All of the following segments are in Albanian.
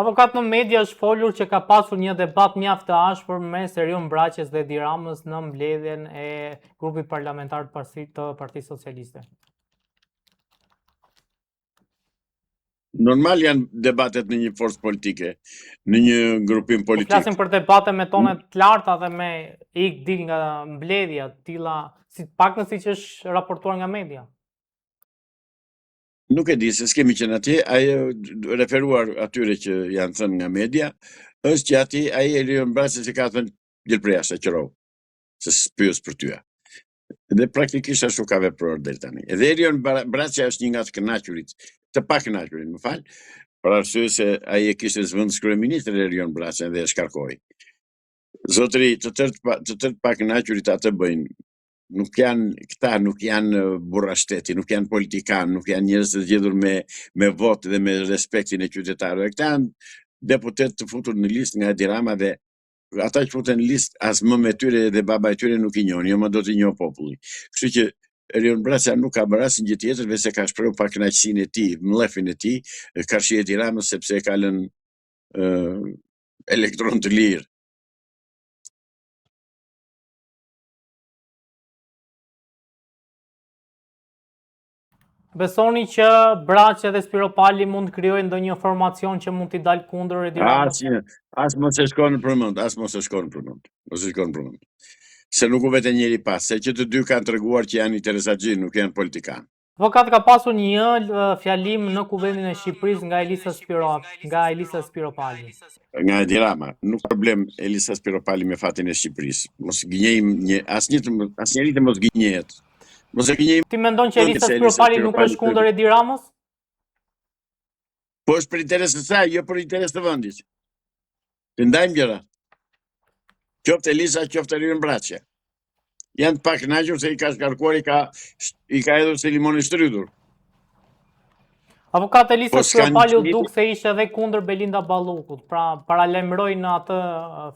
Avokat, në media është folur që ka pasur një debat mjaft të ashpër mes Erion Braçes dhe Edi Ramës në mbledhjen e grupit parlamentar të Partisë Socialiste. Normal janë debatet në një forcë politike, në një grupim politik. Po flasim për debate me tone të larta dhe me dil nga mbledhja, tilla, paktën siç është raportuar nga media. Nuk e di se s'kemi qenë atje, ai referuar atyre që janë thënë nga media, është që atje ai Erion Braçes i ka thënë del prej jashtë qërov, se s'pyes për tyja. Dhe praktikisht ashtu ka vepruar deri tani. Edhe Erion Braçja është një nga të kënaqurit, të pa kënaqurit, më fal, për arsye se ai e kishte zëvendës kryeministri Erion Braçen dhe e shkarkoi. Zotëri, të tërë pa kënaqurit atë bëjnë. Nuk janë burra shteti, nuk janë politikan, nuk janë njerëz të zgjedhur me votë dhe me respektin e qytetarëve. Këta janë deputet të futur në listë nga Edi Rama dhe ata që futen në listë as më me tyre dhe baba e tyre nuk i njohin, jo më do t'i njoh populli. Kështu që Erion Braçja nuk ka bërë asnjë gjë tjetër veçse ka shprehur pakënaqësinë e tij, mllëfin e tij, karshi Edi Ramës sepse e ka lënë elektron të lirë. Besoni që Braçja dhe Spiro Pali mund të krijojnë ndonjë formacion që mund t'i dalë kundër Edi Ramës? As mos e shkon në përmend. Se nuk u vete njeri pas, se që të dy kanë treguar që janë interesatxhi, nuk janë politikanë. Avokat, ka pasur një fjalim në Kuvendin e Shqipërisë nga Elisa Spiro Pali. Nga Edi Rama, nuk problem Elisa Spiro Pali me fatin e Shqipërisë. Mos gënjejmë asnjëri të mos gënjehet. Ti mendon që Elisa Spiro Pali nuk është kundër Edi Ramës? Po është për interes të saj, jo për interes të vendit. Të ndajmë gjëra. Qoftë Elisa, qoftë Erion Braçja. Janë të pakënaqur se i ka shkarkuar, i ka hedhur se limon i shtrydhur. Avokat, Elisa Spiro Pali u duk se ishte edhe kundër Belinda Ballukut, pra paralajmëroi në atë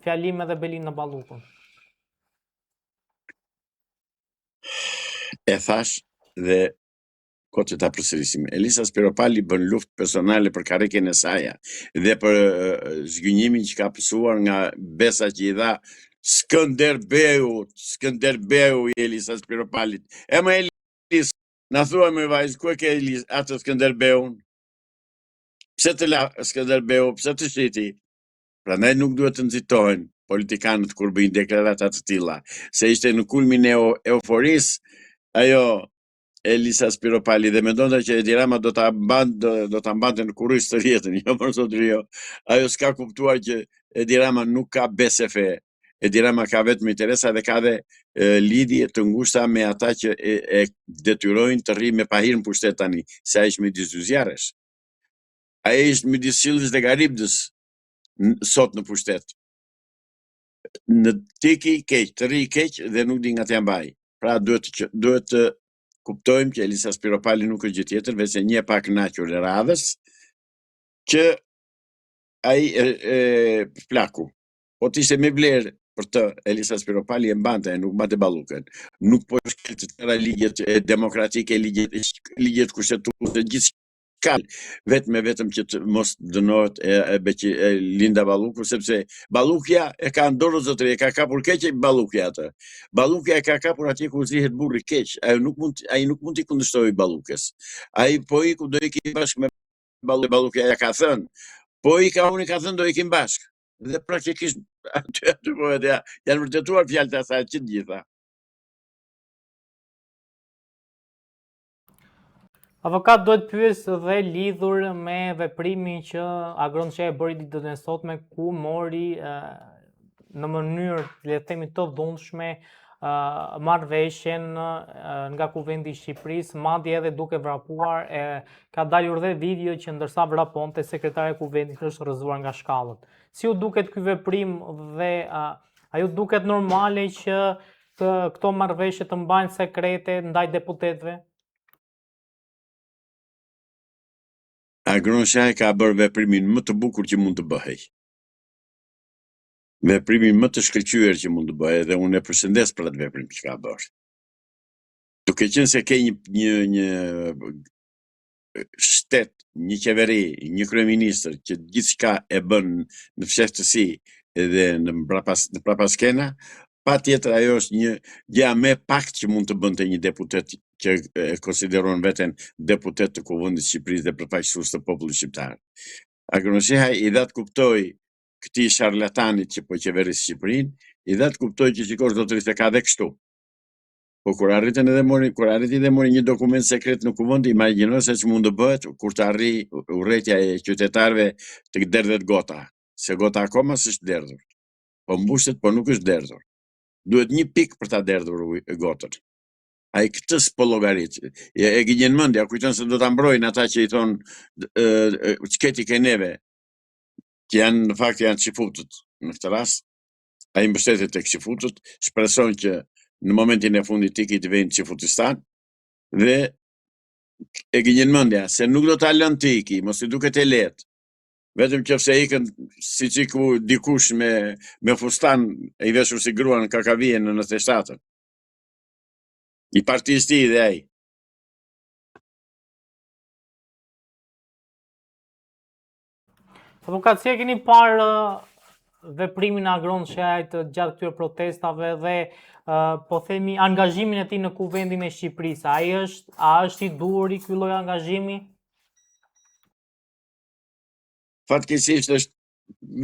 fjalim edhe Belinda Ballukun. E thash dhe kot që ta përsërisim. Elisa Spiro Pali bën luftë personale për karrieren e saj dhe për zgjënjimin që ka pësuar nga besa që i dha Skënderbeu i Elisa Spiro Palit. E më Elis, na thua me vajzë, ku e ke Elis atë Skënderbeun? Pse të la Skënderbeu, pse të shiti? Prandaj nuk duhet të nxitohen politikanët kur bëjnë deklarata të tilla, se ishte në kulmin e euforisë ajo Elisa Spiro Pali dhe mendonte që Edi Rama do ta mbante në kurriz të rjetën, jo për zotëri jo. Ajo s'ka kuptuar që Edi Rama nuk ka besefe. Edi Rama ka vetëm interesa dhe ka dhe lidhje të ngushta me ata që e detyrojnë të rri me pahir në pushtet tani, se ai është midis dy zjarresh. Ai është midis Sillës dhe Garibdës sot në pushtet. Në tiki keq, të rri keq dhe nuk di nga t'ja mbaj. Pra duhet të kuptojmë që Elisa Spiro Pali nuk është gjë tjetër veçse një pakënaqur e radhës që ai plaku. Po t'ishte me vlerë për të Elisa Spiro Pali e mbante, nuk mbante Ballukën. Nuk po shkel të tëra ligjet demokratike, ligjet kushtetuese, gjithçka vetëm që të mos dënohet Linda Balluku, sepse Ballukja e ka në dorë zotëri, e ka kapur keq Ballukja atë. Ballukja e ka kapur atje ku zihet burri keq. Ai nuk mund t'i kundërshtojë Ballukës. Ai po iku do ikin bashkë me Ballukja ja ka thënë. Po unë ka thënë do ikim bashkë. Dhe praktikisht aty po janë vërtetuar fjalët e asaj të gjitha. Avokat, duhet pyes dhe lidhur me veprimin që Agronçe e bëri ditën e sotme, ku mori në mënyrë, le të themi, të dhunshme marrëveshjen nga Kuvendi i Shqipërisë, madje edhe duke vrapuar, ka dalur dhe video që ndërsa vraponte sekretari i Kuvendit është rrëzuar nga shkallët. Si u duket ky veprim dhe a ju duket normale që këto marrëveshje të mbahen sekrete ndaj deputetëve? Agronçe ka bërë veprimin më të bukur që mund të bëhej. Veprimin më të shkëlqyer që mund të bëhej dhe unë e përshëndes për atë veprim që ka bërë. Duke qenë se ke një shtet, një qeveri, një kryeministër që gjithçka e bën në fshehtësi edhe në prapaskena, patjetër ajo është një gjë më pak që mund të bënte një deputet që e konsideron veten deputet të Kuvendit të Shqipërisë dhe përfaqësues të popullit shqiptar. Agronosheha i dha të kuptoj këtij sharlatanit që po qeveris Shqipërinë, i dha të kuptoj që shikosh zotëri se ka dhe kështu. Po kur arriti dhe mori një dokument sekret në kuvend, imagjino se ç'mund të bëhet kur të arri urrëtia e qytetarëve të derdhet gota, se gota akoma s'është derdhur. Po mbushet, po nuk është derdhur. Duhet një pikë për ta derdhur gotën. Ai këtë s'po llogarit. E gjen mendja, kujton se do ta mbrojnë ata që i thon çketi ke neve, që janë në fakt janë çifutët në këtë rast. Ai mbështetet tek çifutët, shpreson që në momentin e fundit tiki të vejnë Çifutistan dhe e gjenjen mendja se nuk do ta lën tiki, mos i duket e lehtë. Vetëm qofse ikën siç iku dikush me fustan e i veshur si grua në Kakavije në 97-ën. I partisë tij dhe ai. Avokat, si e keni parë veprimin e Agronshehait gjatë këtyre protestave dhe po themi angazhimin e tij në Kuvendin e Shqipërisë? A është i duhur i ky lloj angazhimi? Fatkeqësisht është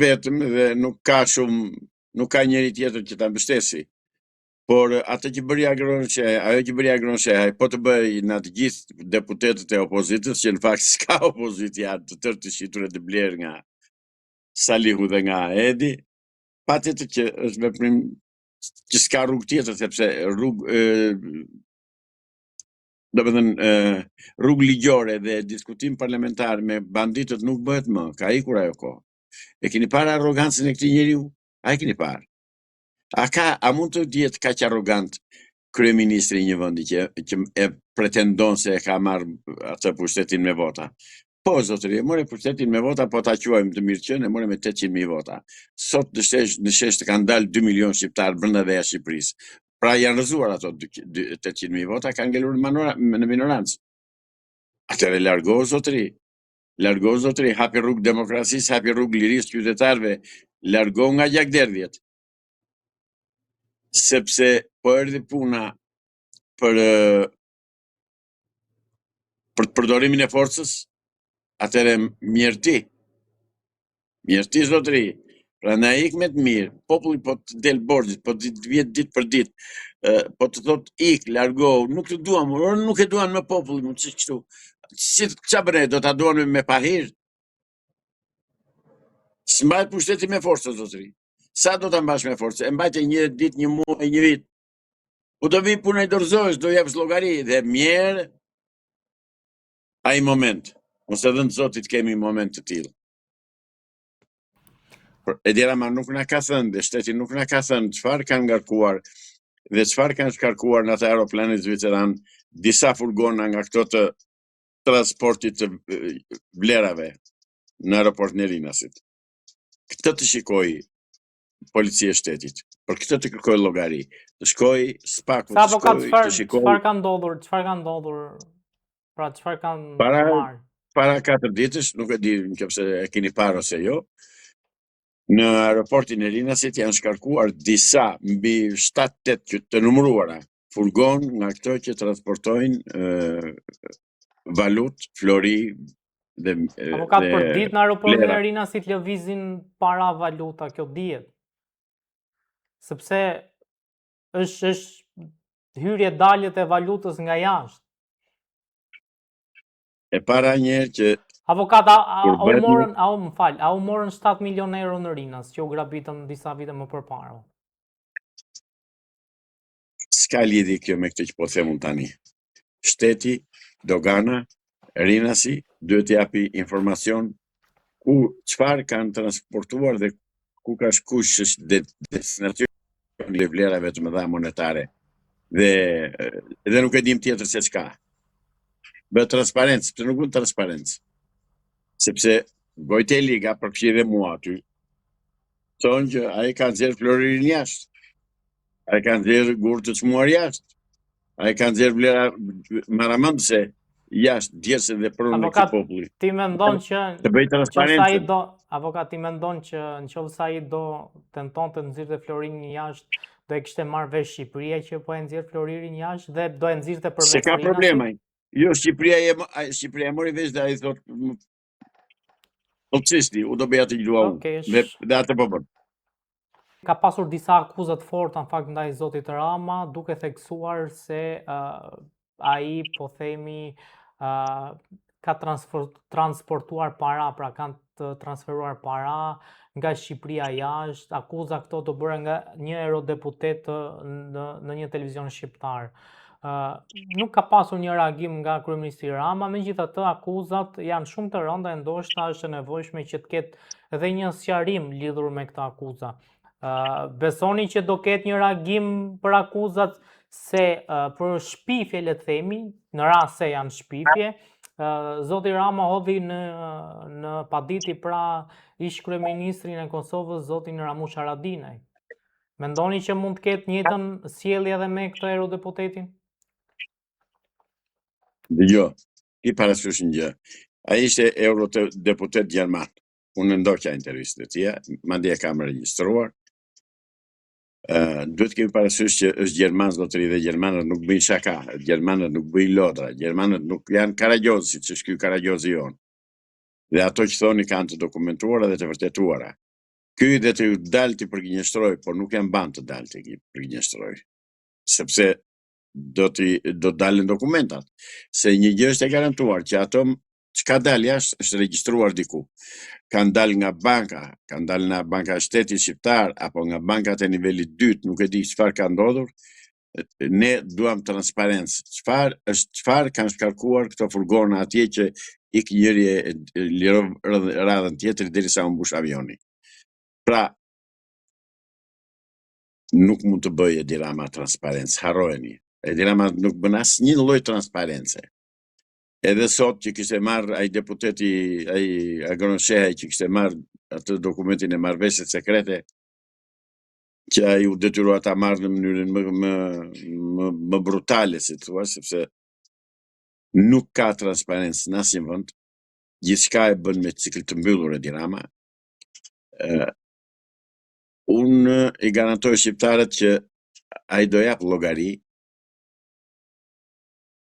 vetëm dhe nuk ka njëri tjetër që ta mbështesi. Por atë që bëri Agronsheha, po të bëj në të gjithë deputetët e opozitës, që në fakt s'ka opozitë, janë të tërë të shitur e të blerë nga Salihu dhe nga Edi, patjetër që është veprim që s'ka rrugë tjetër, sepse rrugë ligjore dhe diskutim parlamentar me banditët nuk bëhet më, ka ikur ajo kohë. E keni parë arrogancën e këtij njeriu? A e keni parë? A mund të jetë kaq arrogant kryeministri i një vendi që e pretendon se e ka marrë atë pushtetin me vota? Po, zotëri, e mori pushtetin me vota, po ta quajmë të mirë qenë, e mori me 800.000 vota. Sot në shesh të kanë dalë 2 milion shqiptarë brenda dhe jashtë Shqipërisë. Pra janë rëzuar ato 800.000 vota, kanë ngelur në minorancë. Atëre largohu zotëri, hapi rrugë demokracisë, hapi rrugë lirisë qytetarëve, largohu nga gjakderdhjet. Sepse po erdhi puna për përdorimin e forcës, atëre mjerti zotëri, pra na ik me të mirë, populli po të del borxhit, po të vjet ditë për ditë, po të thot ik, largohu, nuk të duam, nuk e duan me populli, mund të kështu. Si ç'a bëre, do ta duan me pahir? S'mbajt pushteti me forcë, zotëri. Sa do ta mbash me forcë? E mbajtë një ditë, një muaj, një vit. Po do vi puna i dorëzohesh, do jepsh llogari dhe mirë ai moment. Mos e dhënë Zotit kemi moment të tillë. Edi Rama nuk na ka thënë, dhe shteti nuk na ka thënë çfarë kanë ngarkuar dhe çfarë kanë shkarkuar në atë aeroplanin zviceran, disa furgona nga këto të transportit të vlerave në aeroport në Rinasit. Këtë të shikoj policia e shtetit, për këtë të kërkoj llogari, të shkoj spaku, të shikoj. Çfarë ka ndodhur? Pra çfarë kanë marrë? Para 4 ditësh, nuk e di nëse e keni parë ose jo, në aeroportin e Rinasit janë shkarkuar disa mbi 7-8 që të numëruara furgon nga këto që transportojnë valutë, flori dhe Avokat, për ditë në aeroportin e Rinasit lëvizin para valuta, kjo dihet. Sepse është hyrje daljet e valutës nga jashtë. E para njerë që... Avokat, a u morën 7 milion euro në Rinas, që u grabitën disa vite më përpara? S'ka lidhje kjo me këtë që po them unë tani. Shteti, dogana, Rinasi, duhet japi informacion ku çfarë kanë transportuar dhe ku ka shkuar destinacioni e vlerave të mëdha monetare. Dhe nuk e dim tjetër se çka. Bëhet transparencë, sepse nuk bën transparencë. Sepse Gojteli ka përfshirë dhe mua aty. Thonë që ai ka nxjerrë floririn jashtë. Ai ka nxjerrë gurë të çmuar jashtë. Ai ka nxjerrë vlera maramendëse jashtë djersën dhe pronën e këtij Avokat, populli. ti mendon që Të bëj transparencën. avokat, ti mendon që nëse ai do tenton të nxirrte Florinin jashtë, do e kishte marrë vesh Shqipëria që po e nxjerr Florinin jashtë dhe do e nxirrte Se përmes ka Arinasit? problema. Jo, Shqipëria mori vesh dhe ai thotë policisti, u do bëja të gjua unë. Okej, Dhe atë po bën. ka pasur disa akuza të forta në fakt ndaj zotit Rama, duke theksuar se ai, po themi, ka transportuar para, pra kanë të transferuar para nga Shqipëria jashtë, akuza këto të bëra nga një eurodeputet në një televizion shqiptar. Nuk ka pasur një reagim nga kryeministri Rama, megjithatë akuzat janë shumë të rënda e ndoshta është e nevojshme që të ketë edhe një sqarim lidhur me këta akuza. Besoni që do ketë një reagim për akuzat se për shpifje, le të themi, në rast se janë shpifje, zoti Rama hodhi në paditi pra ish kryeministrin e Kosovës, zotin Ramush Haradinaj. Mendoni që mund të ketë njëjtën sjellje edhe me këtë eurodeputetin? Dëgjoj, ti parasysh një gjë. Ai ishte eurodeputet gjerman. Unë ndoqja intervistën e tij, madje e kam regjistruar. Duhet kemi parasysh që është gjerman zotëri dhe gjermanët nuk bëjnë shaka, gjermanët nuk bëjnë lodra, gjermanët nuk janë karagjozi, që është ky karagjozi jonë. Dhe ato që thoni kanë të dokumentuara dhe të vërtetuara. Ky dhe të dalë të përgjinjëstroj, por nuk janë ban të dalë të përgjinjëstroj. Sepse do dalën dokumentat. Se një gjë është e garantuar që ato çka dal jashtë është regjistruar diku. Kanë dalë nga banka, kanë dalë nga banka e shtetit shqiptar apo nga bankat e nivelit 2, nuk e di çfarë ka ndodhur. Ne duam transparencë. Çfarë kanë shkarkuar këto furgona atje që ik njëri e lirov radhën tjetër derisa u mbush avioni. Pra, nuk mund të bëjë Edi Rama transparencë, harrojeni. Edi Rama nuk bën asnjë lloj transparence. Edhe sot që kishte marrë ai deputeti, ai Agronsheha që kishte marrë atë dokumentin e marrëveshjes sekrete, që ai u detyrua ta marrë në mënyrën më brutale, si thua, sepse nuk ka transparencë në asnjë vend. Gjithçka e bën me cikël të mbyllur Edi Rama. Unë i garantoj shqiptarët që ai do jap llogari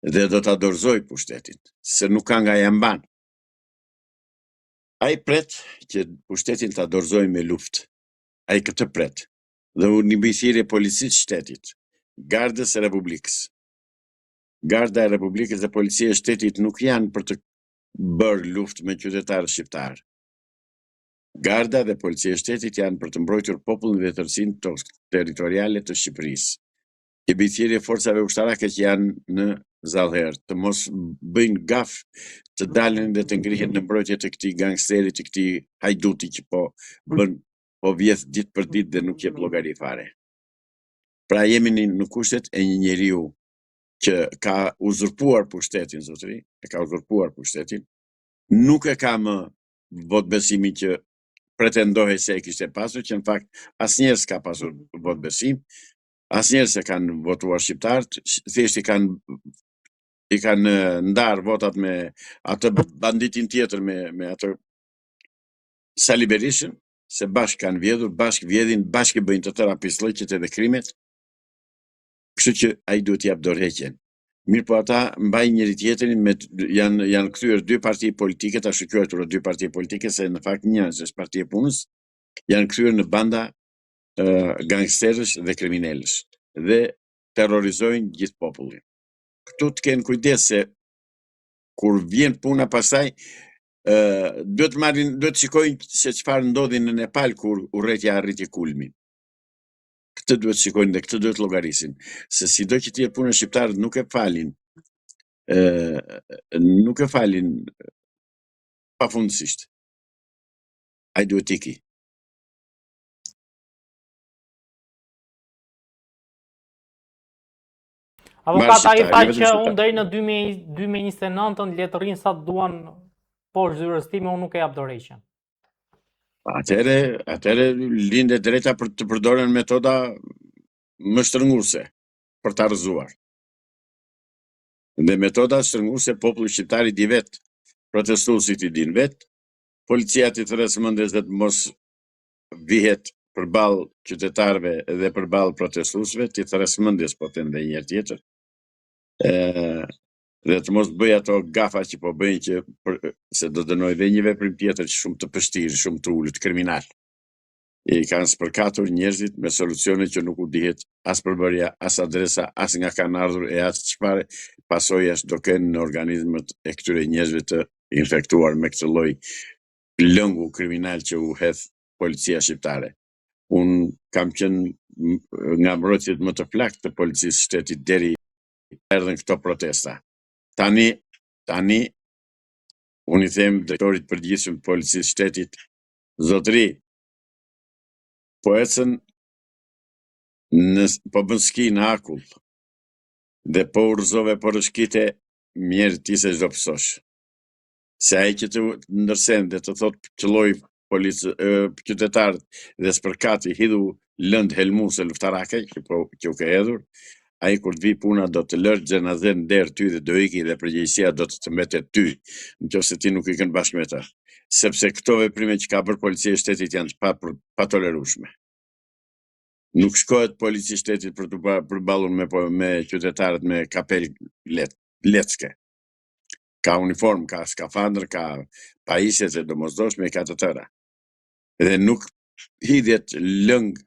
dhe do ta dorëzoj pushtetin, se nuk ka nga ja mban. Ai pret që pushtetin ta dorëzoj me luftë. Ai këtë pret. Dhe unë bëj thirrje policisë shtetit, Gardës së Republikës. Garda e Republikës dhe Policia e shtetit nuk janë për të bërë luftë me qytetarë shqiptarë. Garda dhe Policia e shtetit janë për të mbrojtur popullin dhe tërësinë territoriale të Shqipërisë. I bëj thirrje forcave ushtarake që janë në Zallher të mos bëjnë gaf të dalin dhe të ngrihen në mbrojtje të këtij gangsteri, të këtij hajduti që po vjedh ditë për ditë dhe nuk jep llogari fare. Pra jemi në kushtet e një njeriu që ka uzurpuar pushtetin, zotëri, nuk e ka më votbesimin që pretendohej se e kishte pasur, që në fakt asnjëherë s'ka pasur votbesim, asnjëherë se kanë votuar shqiptarët, thjesht i kanë ndarë votat me atë banditin tjetër, me atë Sali Berishën, se bashkë kanë vjedhur, bashkë vjedhin, bashkë bëjnë të tëra pislëqet edhe krimet, kështu që ai duhet jap dorëheqjen. Mirë po ata mbajnë njëri tjetrin, janë kthyer dy parti politike, ta shqyrtuar dy parti politike, se në fakt një është Partia e Punës, janë kthyer në banda gangsterësh dhe kriminalësh dhe terrorizojnë gjithë popullin. Këtu të kenë kujdes se kur vjen puna pasaj, duhet të shikojnë se çfarë ndodhi në Nepal kur urrëtia arriti kulmin. Këtë duhet shikojnë dhe këtë duhet llogarisin, se sido që të jetë puna shqiptarët nuk e falin pafundësisht. Ai duhet iki. Avokat, ai tha që unë deri në 2029 le të rrinë sa të duan poshtë zyrës time, unë nuk e jap dorëheqjen. Atëre linde drejta për të përdorur metoda më shtrënguese për ta rrëzuar. Dhe metoda shtrënguese populli shqiptar i di vet, protestuesit i din vet, policia ti thres mendes dhe të mos vihet përballë qytetarëve dhe përballë protestuesve, ti thres mendes po them edhe një herë tjetër. Dhe të mos bëj ato gafa që po bëjnë që se do dënoj dhe një veprim tjetër që shumë të pështirë, shumë të ulët, kriminal. I kanë spërkatur njerëzit me solucione që nuk u dihet as përbërja, as adresa, as nga kanë ardhur e as çfarë pasojash do kenë në organizmet e këtyre njerëzve të infektuar me këtë lloj lëngu kriminal që u hedh policia shqiptare. Unë kam qenë nga mbrojtjet më të plaktë të policisë shtetit deri erdhen këto protesta. Tani, unë i them drejtorit përgjithshëm të policisë shtetit, zotëri, po ecën po bën ski në akull dhe po urzove po rëshkite mjerë ti se çdo pësosh. Se ai që të ndërsen dhe të thot qëlloj qytetarët dhe spërkati hidhu lënd helmuse luftarake që u ka hedhur, ai kur të vi puna do të lërë xhenazen der ty dhe do iki dhe përgjegjësia do të mbetet ty, nëse ti nuk ikën bashkë me ta. Sepse këto veprime që ka bërë policia e shtetit janë të patolerueshme. Nuk shkohet policia e shtetit për të përballur me qytetarët me kapel lecke. Ka uniform, ka skafandër, ka pajisjet e domosdoshme, ka të tëra. Dhe nuk hidhet lëngje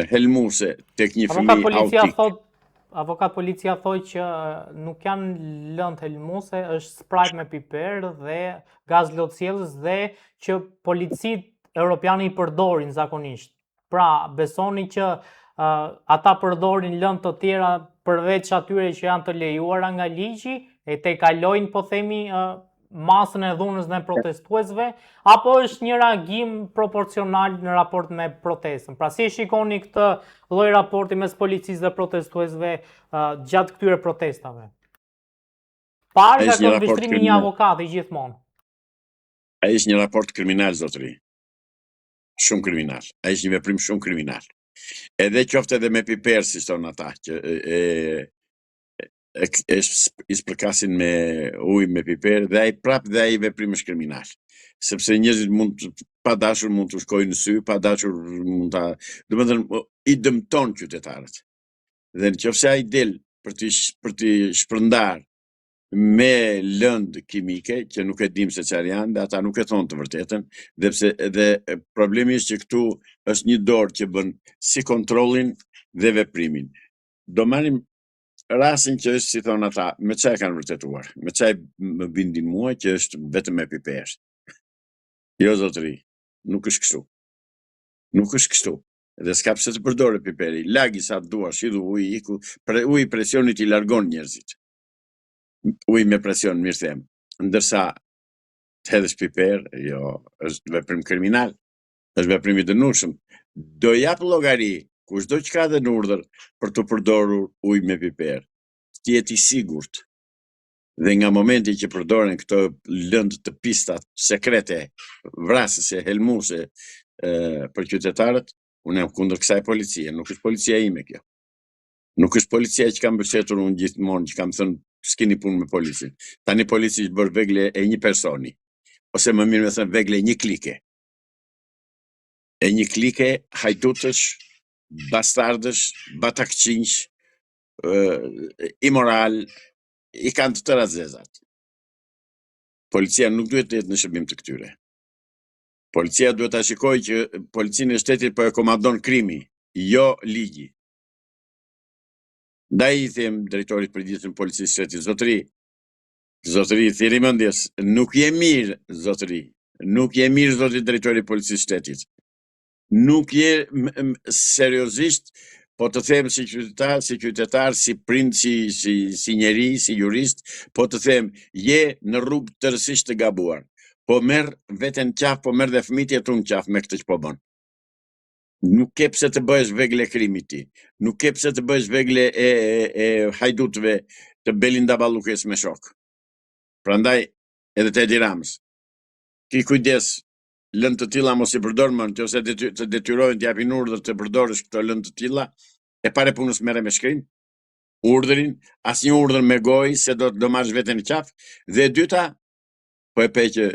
helmuse tek një fëmijë autik. Avokat policia thoi që nuk janë lëndë helmuse, është sprajt me piper dhe gaz lotësjellës dhe që policit europiane i përdorin zakonisht. Pra, besoni që ata përdorin lëndë të tjera përveç atyre që janë të lejuara nga ligji e te kalojnë, po themi, masën e dhunës dhe protestuesve, apo është një reagim proporcional në raport me protestën? Pra, si shikoni këtë lloj raporti mes policisë dhe protestuesve gjatë këtyre protestave? Parë nga këndvështrimi një avokati gjithmonë. Ai është një raport kriminal, zotëri. Shumë kriminal. Ai është një veprim shumë kriminal. Edhe qoftë edhe me piper, si thonë ata, që i spërkasin me ujë me piper, dhe ai veprim është kriminal. Sepse njerëzit pa dashur mund të shkojnë në sy, pa dashur mund ta, domethënë i dëmton qytetarët. Dhe nëse ai del për të shpërndar me lëndë kimike, që nuk e dim se çfarë janë, dhe ata nuk e thonë të vërtetën, dhe problemi është që këtu është një dorë që bën si kontrollin dhe veprimin. Do marrim rastin që është, si thonë ata, me çfarë kanë vërtetuar, me çfarë më bindin mua që është vetëm me piper. Jo, zotëri, nuk është kështu. Nuk është kështu. Dhe s'ka pse të përdore piperi. Lagi sa duash, hidhu uji presionit i largon njerëzit. Uji me presion, mirë them. Ndërsa të hedhësh piper, jo, është veprim kriminal, është veprim i dënueshëm. Do jap llogari kushdo që ka dhe në urdhër për të përdorur ujë me piper. Të jetë i sigurt. Dhe nga momenti që përdoren këto lëndë të pistat sekrete, vrasëse, helmuse për qytetarët, unë jam kundër kësaj policie, nuk është policia ime kjo. Nuk është policia që kam mbështetur unë gjithmonë, që kam thënë s'keni punë me policin. Tani polici është bërë vegle e një personi, ose më mirë me thënë vegle e një klike. E një klike hajdutësh, bastardësh, batakçinj, imoral, i kanë të tëra zezat. Policia nuk duhet të jetë në shërbim të këtyre. Policia duhet ta shikojë që policinë e shtetit po e komandon krimi, jo ligji. Ndaj i them drejtorit përgjithshëm policisë shtetit, zotëri, thirrni mendjes, nuk je mirë, zotëri. Nuk je mirë, zotëri drejtori policisë shtetit. Nuk je seriozisht, po të them si qytetar, si prind, si njeri, si jurist, po të them, je në rrugë tërësisht të gabuar. Po merr veten qaf, po merr dhe fëmijët e tu në qaf me këtë që po bën. Nuk ke pse të bëhesh vegle krimit ti. Nuk ke pse të bëhesh vegle e hajdutëve të Belinda Ballukës me shok. Prandaj edhe te Edi Ramës. Ki kujdes, lëndë të tilla mos i përdor më, nëse të detyrohen të japin urdhër të përdorësh këto lëndë të tilla, e pare punës merre me shkrim. urdhrin, asnjë urdhër me gojë se do marrësh veten në qafë, dhe e dyta, po e pe që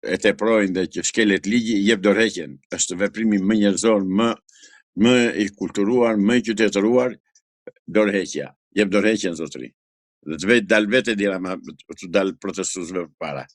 e teprojnë dhe që shkelet ligji, jep dorëheqjen. Është veprimi më njerëzor, më i kulturuar, më i qytetëruar, dorëheqja. Jep dorëheqjen zotëri. Dhe të vetë dal vetë dira ma të dal protestuesve para.